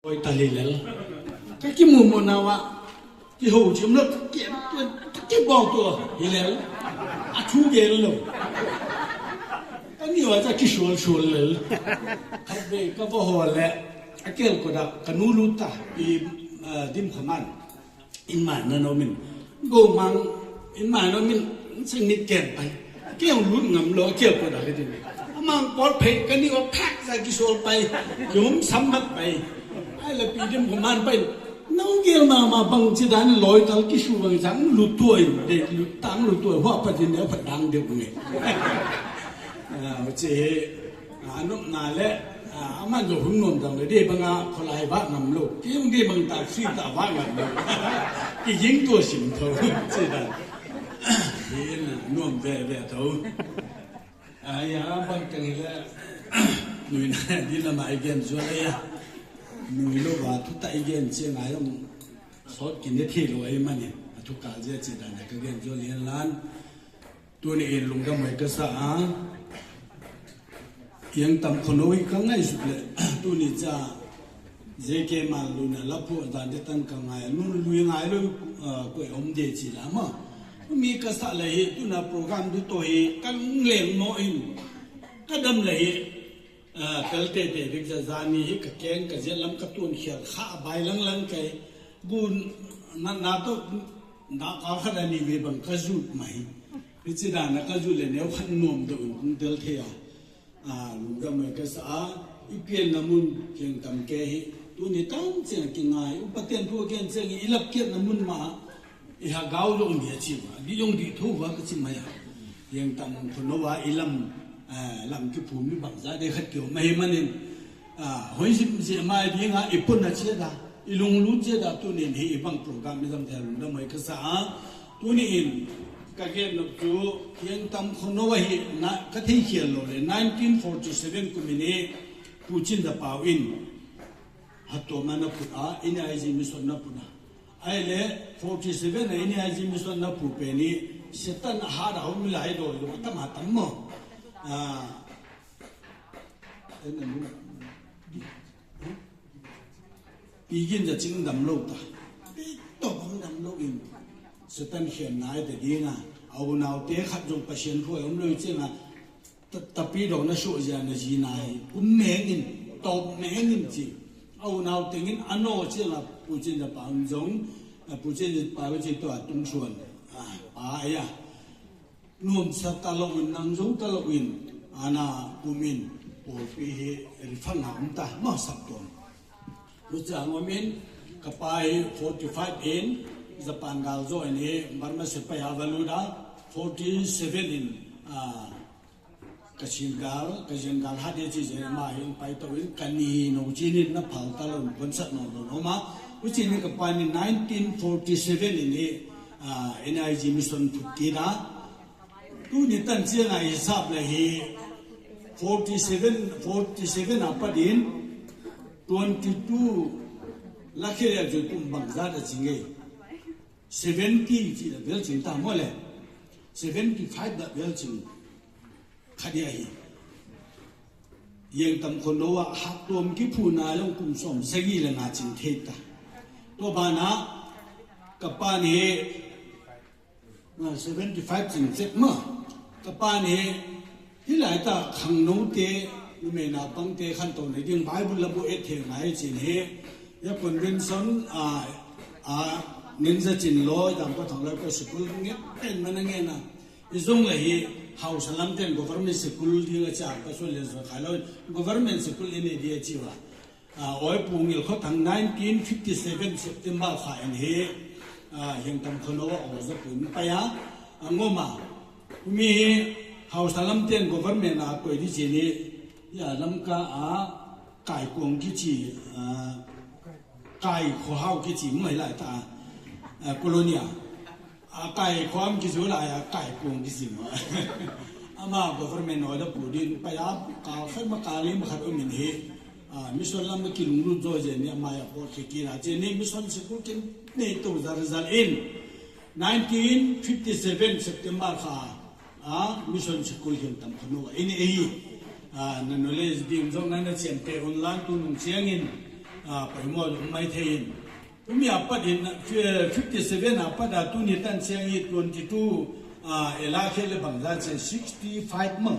ôi ta lì lắm cái mùa mùa nào ạ cái hồ chiếm nước cái bao tua lì lắm à chú ghê luôn cái nhiều là cái sùa lắm cái về cái bao hồ lẹ cái kêu của đạo cái nú lút ta đi dim khăm ăn in màn nó mình gồm mang in màn nó mình sinh nít kẹtไปcái ông lút ngầm lo kêu của đạo cái gì mang bọt phê cái nhiều pack ra cái sùaไปchúng sắm mấtไปไอ้ละปีที่ผมมันไปน้องเกลมาบังจิดานลอยtalกิชูบังจังลุตัวเด็กลุตังลุตัวว่าปฏิเนียผัดดังเดียวกันเจ้านุนาเละมันจะหุ่นนนจังเลยเดี๋ยวบังอาพลายบ้านนำลูกที่ยังเดี๋ยวบังตาซีตาบ้านกันเลยที่ยิงตัวสิงเขาจิดานเดี๋ยวน่วมแว่เขาอย่าบังจังเลยหนุ่ยนะที่ละมาอีกอย่างส่วนอะไรหนุ่ยลูกว่าทุกตาอีกอย่างเชื่อไงต้องสอดกินได้ที่รวยมันเนี่ยทุกการเจตนาก็เรียนจนเรียนล้านตัวนี้เองลงก็ไม่กระสายังตำคนน้อยก็ง่ายสุดเลยตัวนี้จะเจเกมาลุนแล้วพวกอาจารย์จะตั้งกังไงนู่นลุยไงลุยก็อมเดจิละมั้งมีกระสาเลยตัวน่ะโปรแกรมดูตัวเองกันเลี้ยงน้อยก็ดำเลยกัลเตเตริกจะจานีกับแกงกับเจลัมกับตัวเขียข้าใบลังไก่บุญนาโตนาข้าวขนาดนี้เว็บังกระจุดไหมพิจารณากระจุดเลยเนี่ยขันนมตัวอุ่นเดลเทียลุงก็ไม่กระสาอีเพียนน้ำมุนเพียงกำแก่ตัวนี้ตั้งเสียงกินง่ายอุปเทนพวกแกนเสียงอีลับเกียรน้ำมุนมาอีหาก้าวลงเดียชิวดิยงดีทุกวันก็ชิมมายังตั้งคนว่าอีลัมลำที่ภูมิบังซาได้ขัดเกี่ยวไม่มันเองหอยสิบเสียมาดีงาอีปุ่นน่ะเชื่อได้อีลุงรู้เชื่อได้ตัวนี้ที่อีบังโปรแกรมไม่ทำแทนลุงได้ไหมก็สาตัวนี้เองก็เกี่ยนกับตัวยังทำคนว่าเหตุนะก็ที่เขียนเลย1947กุมินีปูจินดาปาวินฮัตโตมันนับพุทธอินไอจิมิสวนนับพุทธไอ้เล่47อินไอจิมิสวนนับพุทธเป็นนี่เสตันหาเราไม่ไหลโดยว่าตั้งมาตั้งมั่งปีกินจะจิ้งดำโลกตาปีตบของดำโลกอินสตันเขียนนายแต่ดีนะเอาหนาวเตะขัดจงประชันพวกผมเลยเจ้านะตะปีดอกน่ะช่วยยานะจีนายคุณแมงอินตบแมงอินจีเอาหนาวเตะอินอันโนเจ้านะปูจินจะปางจงปูจินจะปางวิจิตตัวตุ้งส่วนปายะนุ่มสัตว์ตลกอินนังจงตลกอินอาณาภูมินโอปีริฟังหามตามาสับตัวรู้จักว่ามินกับไป45เอ็นจะปานกาลโจนี่บาร์มาสิไปฮาวาลูดา47อินกัชินกาลฮัดเดจิเจมาเห็นไปตัวอินกันนีโนจีนินนับผ่านตลอดคนสัตว์นนโนมาวิจินี่กับไปใน1947อินนี่NIG มิสซอนทุกกีนะตัวนี้ตั้งเสียงไอ้ทราบเลย47 apa din 22 lakhe ya jo tum bangza da jinge 70 ji da bel jing ta mo le 75 da bel jing khadiya hi yeng tam khon lo wa hak tom ki phuna long kum som sagi la na jing the ta to ba na ka pa ni 75 jing set ma ka pa niที่หลายตาขังนู้เตะเมนาปังเตะขันตัวในยังไบเบิลระบุเอเทไหนจีนเฮยาคนเรียนสอนเงินจะจีนลอยตามก็ทางเราก็สกุลเงี้ยเป็นมันเงี้ยนะอีส่งเลยเฮาสลัมเต็น government สกุลที่เราจะก็ส่วนเรื่องขายแล้ว government สกุลนี่ดีจีว่าโอ้ยปุ่งเงี้ยเขาทาง1957 September ขายเฮยังทำคนว่าออกจากปุ่นไปงอมามีเฮาสลัมเต็น government ก็ดีจีนี่ยาลำกาไก่กวงกิจีไก่ข้าวกิจีไม่หลายตาโคโลเนียไก่ความกิจีหลายไก่กวงกิจีมาอามา government น้อยแล้วผู้ดินไปกาเฟมากาลีมาขัดอุมินเฮมิสลามกิลุงรุ่งโจเจนี่มาพอที่กีฬาเจนี่มิสลสกุลกินนี่ตัวซาร์ซัลอิน1957 September ค่ะมิชชั่นสกุลเห็นตั้งขนมอินนั่นเลยดีมจงนั้นเสียงเตะออนไลน์ตัวนุ่งเสียงอิน ไปหมดไม่เทียนมีอาปัดเห็น57อาปัดตุนิตันเชียง22เอลาเคเลบังดาเซ65มั่ง